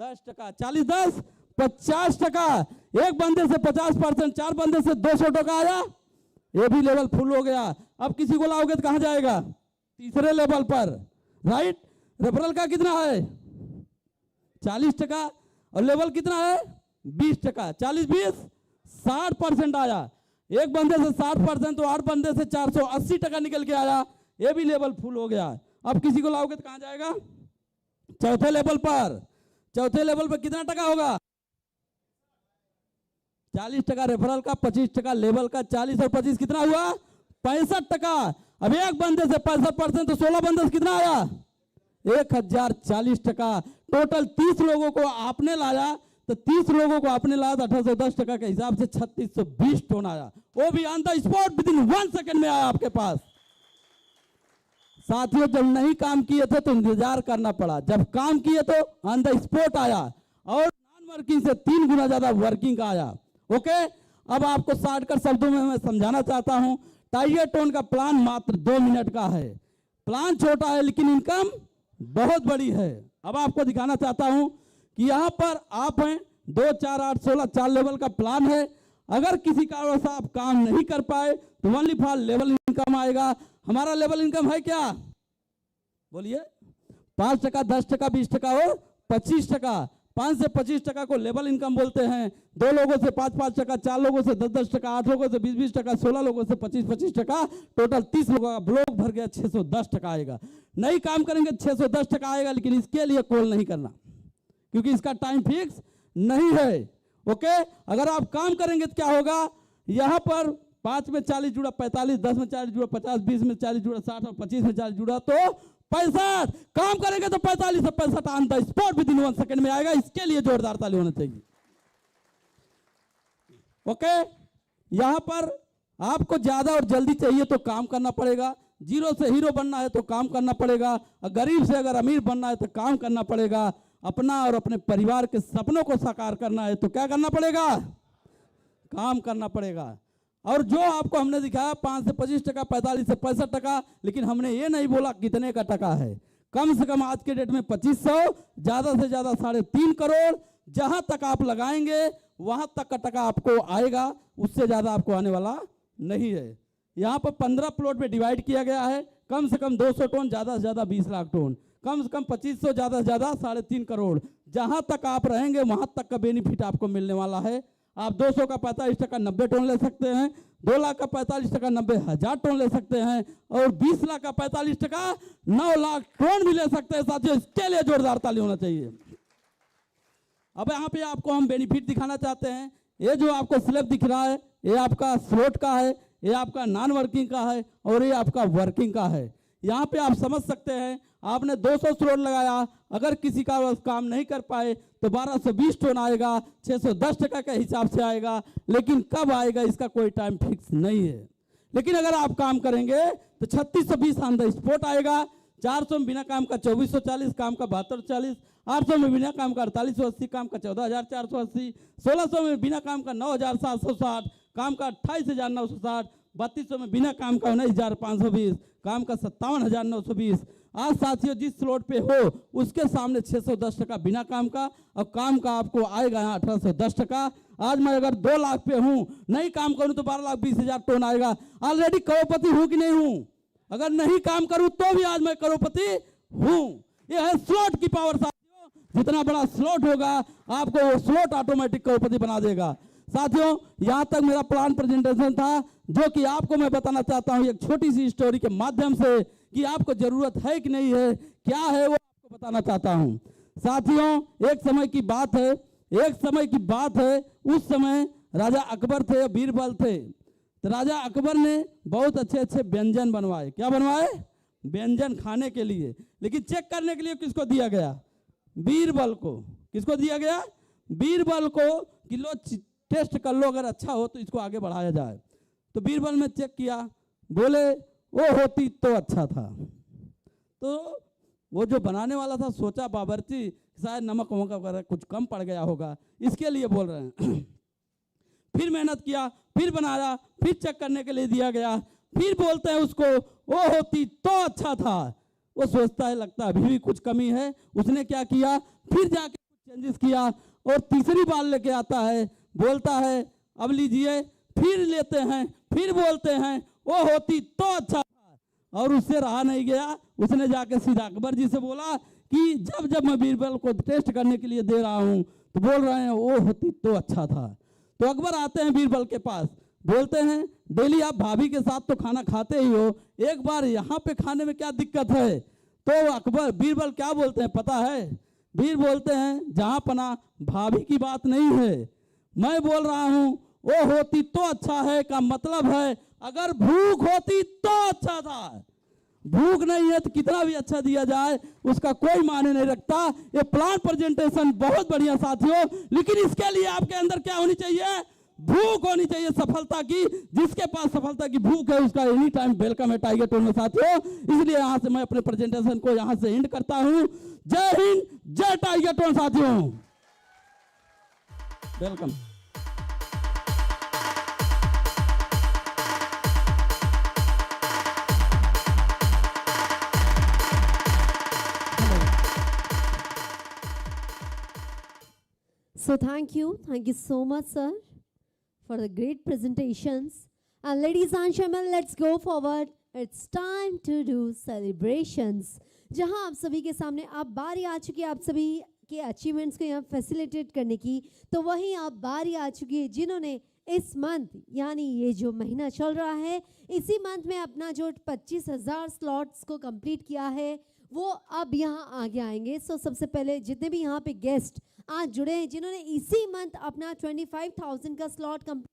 10%, 40 10 50%। एक बंदे से 50%, 4 बंदे से 200 टका आया, ये भी लेवल फुल हो गया। अब किसी को लाओगे तो कहां जाएगा? तीसरे लेवल पर, राइट। रेफरल का कितना है? 40%, और लेवल कितना है? 20%। 40 20 60% आया। एक बंदे से 60% तो 8 बंदे से 480 टका निकल के आया, ये भी लेवल फुल हो गया। अब किसी को लाओगे तो कहां जाएगा? चौथे लेवल पर। चौथे लेवल पर कितना टका होगा? 40% रेफरल का, 25% लेवल का। 40 और 25 कितना हुआ? 65%। अब एक बंदे से 65% तो 16 बंदे से कितना आया? 1040 टका। टोटल 30 लोगों को आपने लाया, तो 30 लोगों को आपने लाया तो 1810 टका के हिसाब से 3620 टन आया। वो भी on the spot, with in 1 second में आया आपके पास। साथियों, जब नहीं काम किए थे तो इंतजार करना पड़ा, जब काम किए तो ऑन द स्पॉट आया, और नॉन वर्किंग से 3 गुना ज्यादा वर्किंग का आया। ओके, अब आपको शॉर्टकट शब्दों में मैं समझाना चाहता हूं। टाइगर टोन का प्लान मात्र 2 मिनट का है। प्लान छोटा है लेकिन इनकम बहुत बड़ी है। अब आपको दिखाना चाहता हूं कि यहां पर आप हैं 2 4 8 16 4 लेवल का प्लान है। अगर किसी कारण से आप काम नहीं कर पाए तो ओनली फॉर लेवल इनकम आएगा। हमारा लेवल इनकम है क्या? बोलिए। 5%, 10%, 20% और 25%। 5 से 25% को लेवल इनकम बोलते हैं। 2 लोगों से 5-5%, 4 लोगों से 10-10 टका, 8 लोगों से 20-20 टका, 16 लोगों से 25-25 टका, टोटल 30 लोगों का ब्लॉक भर गया, 610 टका आएगा। नहीं काम करेंगे 610 टका आएगा, लेकिन इसके लिए कॉल नहीं करना, क्योंकि इसका टाइम फिक्स नहीं है। ओके, अगर आप काम करेंगे तो क्या होगा? यहां पर 5 में 40 जुड़ा 45, 10 में 40 जुड़ा 50, 20 में 40 जुड़ा 60 और 25 में 40 जुड़ा तो 65। काम करेंगे तो 45 से 65 on the spot with in 1 second में आएगा। इसके लिए जोरदार ताली होना चाहिए। ओके, यहां पर आपको ज्यादा और जल्दी चाहिए तो काम करना पड़ेगा। 0 से हीरो बनना है तो काम करना पड़ेगा। गरीब से अगर अमीर बनना है तो काम करना पड़ेगा। अपना और अपने परिवार के सपनों को साकार करना है तो क्या करना पड़ेगा? काम करना पड़ेगा। और जो आपको हमने दिखाया 5 से 25%, 45 से 65%, लेकिन हमने ये नहीं बोला कितने का टका है। कम से कम आज के डेट में 2500, ज्यादा से ज्यादा 3.5 करोड़। जहां तक आप लगाएंगे वहां तक का टका आपको आएगा, उससे ज्यादा आपको आने वाला नहीं है। यहाँ पर 15 प्लॉट में डिवाइड किया गया है। कम से कम 200 टन, ज्यादा से ज्यादा 20 लाख टन, कम से कम 2500, ज्यादा से ज्यादा 3.5 करोड़। जहां तक आप रहेंगे वहां तक का बेनिफिट आपको मिलने वाला है। आप 200 का 45% 90 टन ले सकते हैं, 2 लाख का 45% 90,000 टन ले सकते हैं, और 20 लाख का 45% 9 लाख टन भी ले सकते हैं। साथियों, इसके लिए जोरदार ताली होना चाहिए। अब यहाँ पे आपको हम बेनिफिट दिखाना चाहते हैं। ये जो आपको स्लैब दिख रहा है, ये आपका स्लॉट का है, ये आपका नॉन वर्किंग का है, और ये आपका वर्किंग का है। यहाँ पे आप समझ सकते हैं, आपने 200 स्लॉट लगाया, अगर किसी का काम नहीं कर पाए तो 1220 टन आएगा, 610 टका के हिसाब से आएगा। लेकिन कब आएगा इसका कोई टाइम फिक्स नहीं है। लेकिन अगर आप काम करेंगे तो 3620 ऑन द स्पॉट आएगा। 400 में बिना काम का 2440, काम का 7240, 800 में बिना काम का 4880, काम का 14480, 1600 में बिना काम का 9760, काम का 28960, 3200 में बिना काम का 19520, काम का 57920। आज साथियों, जिस स्लॉट पे हो उसके सामने 610 टका बिना काम का, और काम का आपको आएगा यहाँ 1810 टका। आज मैं अगर 2 लाख पे हूँ, नहीं काम करूँ तो 12,20,000 टन आएगा। ऑलरेडी करोड़पति हूँ कि नहीं हूँ? अगर नहीं काम करूँ तो भी आज मैं करोड़पति हूँ। यह है स्लॉट की पावर साथियों। जितना बड़ा स्लॉट होगा आपको वो स्लॉट ऑटोमेटिक करोड़पति बना देगा। साथियों, यहाँ तक मेरा प्लान प्रेजेंटेशन था, जो कि आपको मैं बताना चाहता हूँ एक छोटी सी स्टोरी के माध्यम से कि आपको जरूरत है कि नहीं है, क्या है वो आपको बताना चाहता हूँ। साथियों, एक समय की बात है, उस समय राजा अकबर थे, बीरबल थे। तो राजा अकबर ने बहुत अच्छे अच्छे व्यंजन बनवाए। क्या बनवाए? व्यंजन खाने के लिए। लेकिन चेक करने के लिए किसको दिया गया? बीरबल को। किसको दिया गया? बीरबल को, कि लो टेस्ट कर लो, अगर अच्छा हो तो इसको आगे बढ़ाया जाए। तो बीरबल ने चेक किया, बोले वो होती तो अच्छा था। तो वो जो बनाने वाला था सोचा बावर्ची शायद नमक वमक वगैरह कुछ कम पड़ गया होगा, इसके लिए बोल रहे हैं। फिर मेहनत किया, फिर बनाया, फिर चेक करने के लिए दिया गया, फिर बोलते हैं उसको वो होती तो अच्छा था। वो सोचता है लगता अभी भी कुछ कमी है। उसने क्या किया, फिर जाके चेंजेस किया और तीसरी बार लेके आता है, बोलता है अब लीजिए, फिर लेते हैं, फिर बोलते हैं वो होती तो अच्छा था। और उससे रहा नहीं गया, उसने जाके सीधा अकबर जी से बोला कि जब जब मैं बीरबल को टेस्ट करने के लिए दे रहा हूँ तो बोल रहे हैं वो होती तो अच्छा था। तो अकबर आते हैं बीरबल के पास, बोलते हैं डेली आप भाभी के साथ तो खाना खाते ही हो, एक बार यहाँ पे खाने में क्या दिक्कत है? तो अकबर बीरबल क्या बोलते हैं पता है? बीर बोलते हैं जहाँ पना भाभी की बात नहीं है, मैं बोल रहा हूँ वो होती तो अच्छा है का मतलब है अगर भूख होती तो अच्छा था। भूख नहीं है तो कितना भी अच्छा दिया जाए उसका कोई मायने नहीं रखता। ये प्लान प्रेजेंटेशन बहुत बढ़िया साथियों, लेकिन इसके लिए आपके अंदर क्या होनी चाहिए? भूख होनी चाहिए सफलता की। जिसके पास सफलता की भूख है उसका एनी टाइम वेलकम है टाइगर टोन में साथियों। इसलिए यहां से मैं अपने प्रेजेंटेशन को यहां से एंड करता हूं। जय हिंद, जय टाइगर टोन साथियों, welcome. So thank you so much sir for the great presentations. And ladies and gentlemen, let's go forward. It's time to do celebrations. जहां आप सभी के सामने अब बारी आ चुकी है आप सभी के अचीवमेंट्स को यहाँ फैसिलिटेट करने की, तो वहीं अब बारी आ चुकी है जिन्होंने इस मंथ यानी ये जो महीना चल रहा है इसी मंथ में अपना जो 25,000 स्लॉट्स को कंप्लीट किया है वो अब यहाँ आगे आएंगे। सो सबसे पहले जितने भी यहाँ पे गेस्ट आज जुड़े हैं जिन्होंने इसी मंथ अपना 25,000 का स्लॉट कंप्लीट